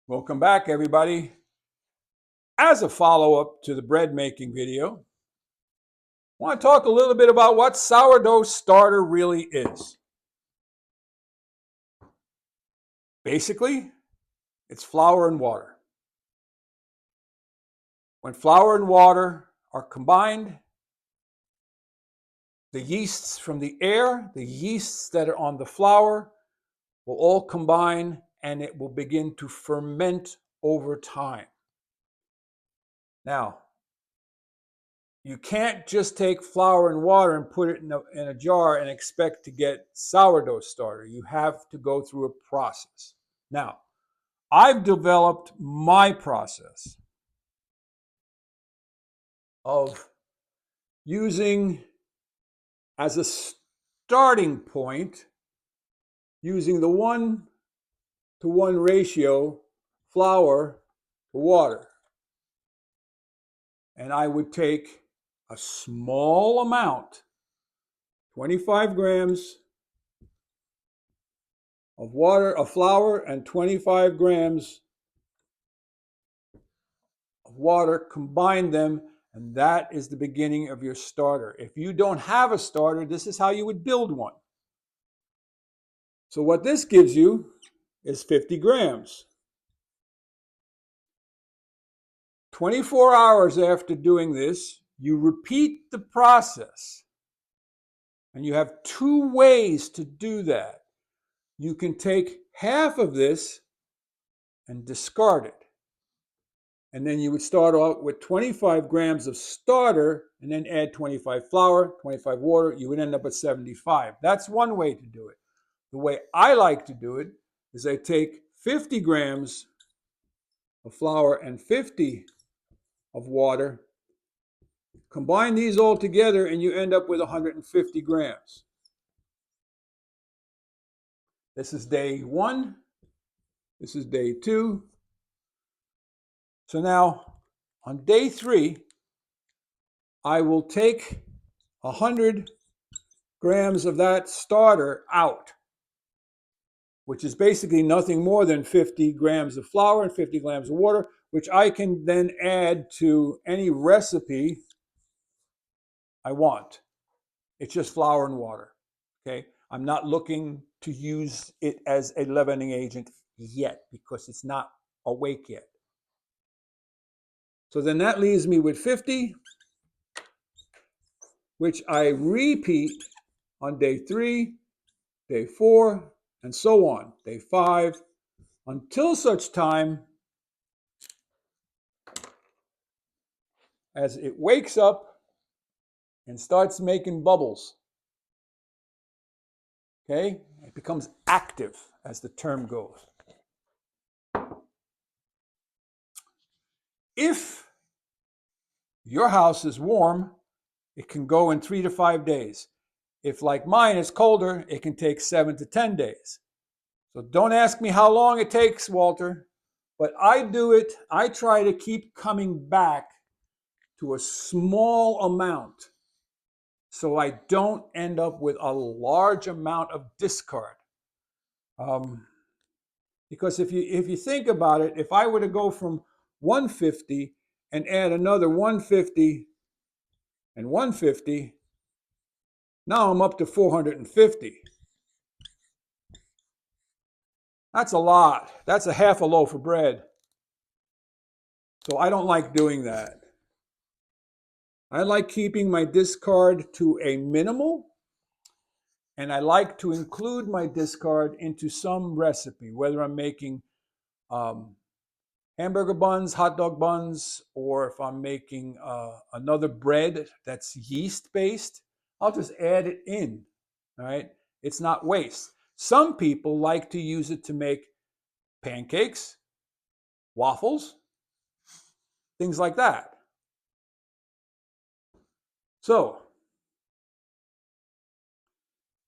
Welcome back, everybody. As a follow-up to the bread making video, I want to talk a little bit about what sourdough starter really is. Basically, it's flour and water. When flour and water are combined, the yeasts from the air, the yeasts that are on the flour, will all combine and it will begin to ferment over time. Now, you can't just take flour and water and put it in a jar and expect to get sourdough starter. You have to go through a process. Now, I've developed my process of using as a starting point, using the 1-to-1 ratio flour to water. And I would take a small amount, 25 grams of water, of flour, and 25 grams of water, combine them, and that is the beginning of your starter. If you don't have a starter, this is how you would build one. So what this gives you is 50 grams. 24 hours after doing this, you repeat the process. And you have two ways to do that. You can take half of this and discard it. And then you would start out with 25 grams of starter and then add 25 flour, 25 water. You would end up at 75. That's one way to do it. The way I like to do it is I take 50 grams of flour and 50 of water, combine these all together, and you end up with 150 grams. This is day 1. This is day 2. So now on day 3, I will take 100 grams of that starter out, which is basically nothing more than 50 grams of flour and 50 grams of water, which I can then add to any recipe I want. It's just flour and water. Okay, I'm not looking to use it as a leavening agent yet because it's not awake yet. So then that leaves me with 50, which I repeat on day 3, day 4, and so on, day 5, until such time as it wakes up and starts making bubbles. Okay, it becomes active, as the term goes. If your house is warm, it can go in 3 to 5 days. If, like mine, is colder, it can take 7 to 10 days. So don't ask me how long it takes, Walter, but I do it. I try to keep coming back to a small amount so I don't end up with a large amount of discard. Because if you think about it, if I were to go from 150 and add another 150 and 150, now I'm up to 450. That's a lot. That's a half a loaf of bread. So I don't like doing that. I like keeping my discard to a minimal, and I like to include my discard into some recipe, whether I'm making hamburger buns, hot dog buns, or if I'm making another bread that's yeast-based, I'll just add it in, all right? It's not waste. Some people like to use it to make pancakes, waffles, things like that. So,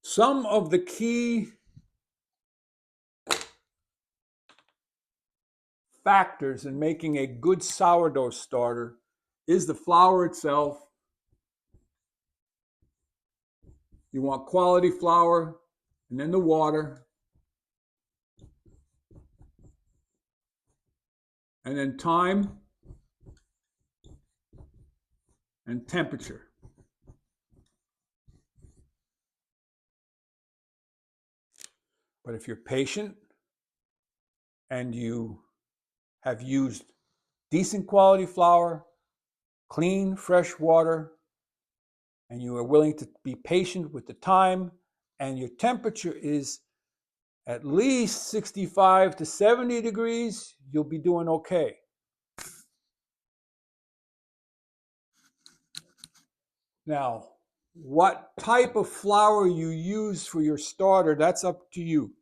some of the key factors in making a good sourdough starter is the flour itself. You want quality flour, and then the water. and then time and temperature. But if you're patient and you have used decent quality flour, clean, fresh water, and you are willing to be patient with the time, and your temperature is at least 65 to 70 degrees, you'll be doing okay. Now, what type of flour you use for your starter, that's up to you.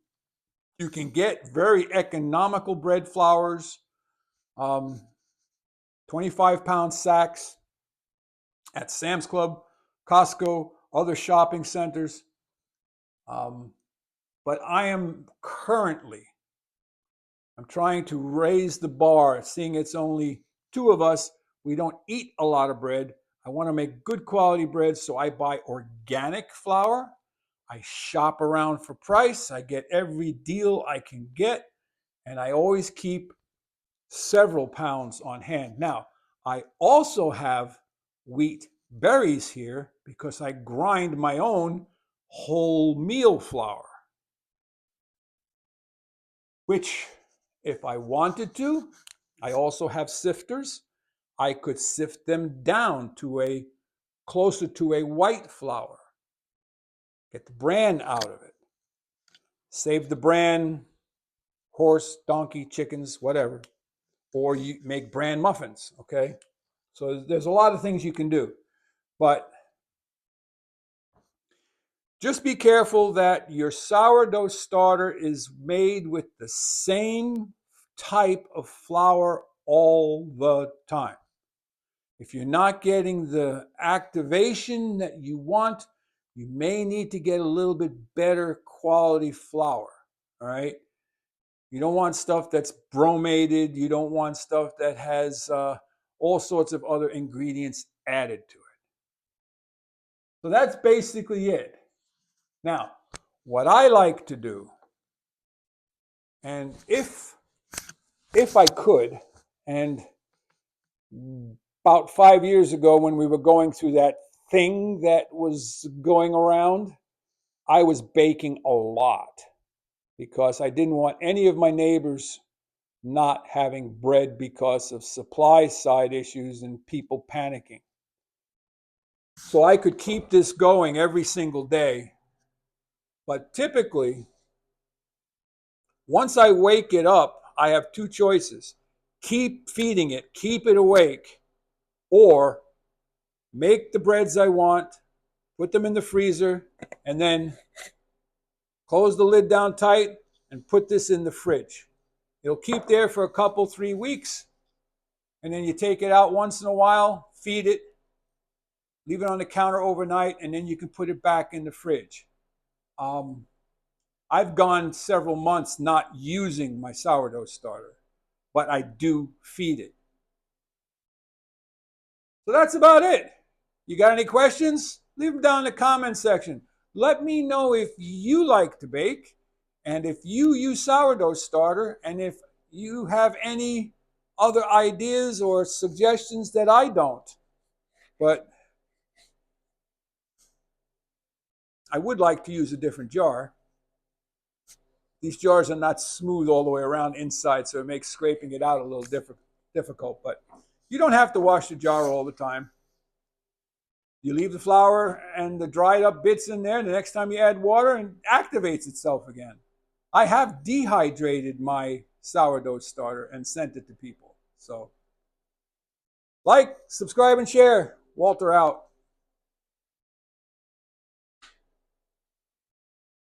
You can get very economical bread flours, 25-pound sacks at Sam's Club, Costco, other shopping centers. But I'm trying to raise the bar, seeing it's only two of us. We don't eat a lot of bread. I want to make good quality bread, so I buy organic flour. I shop around for price. I get every deal I can get, and I always keep several pounds on hand. Now, I also have wheat berries here because I grind my own wholemeal flour, which, if I wanted to, I also have sifters. I could sift them down to closer to a white flour. Get the bran out of it. Save the bran, horse, donkey, chickens, whatever. Or you make bran muffins, okay? So there's a lot of things you can do. But just be careful that your sourdough starter is made with the same type of flour all the time. If you're not getting the activation that you want, you may need to get a little bit better quality flour, all right? You don't want stuff that's bromated. You don't want stuff that has all sorts of other ingredients added to it. So that's basically it. Now, what I like to do, and if I could, and about 5 years ago when we were going through that thing that was going around, I was baking a lot because I didn't want any of my neighbors not having bread because of supply side issues and people panicking. So I could keep this going every single day. But typically, once I wake it up, I have two choices. Keep feeding it, keep it awake, or make the breads I want, put them in the freezer, and then close the lid down tight and put this in the fridge. It'll keep there for a couple, 3 weeks, and then you take it out once in a while, feed it, leave it on the counter overnight, and then you can put it back in the fridge. I've gone several months not using my sourdough starter, but I do feed it. So that's about it. You got any questions? Leave them down in the comment section. Let me know if you like to bake and if you use sourdough starter and if you have any other ideas or suggestions that I don't. But I would like to use a different jar. These jars are not smooth all the way around inside, so it makes scraping it out a little difficult. But you don't have to wash the jar all the time. You leave the flour and the dried up bits in there, and the next time you add water, it activates itself again. I have dehydrated my sourdough starter and sent it to people. So, like, subscribe, and share. Walter out.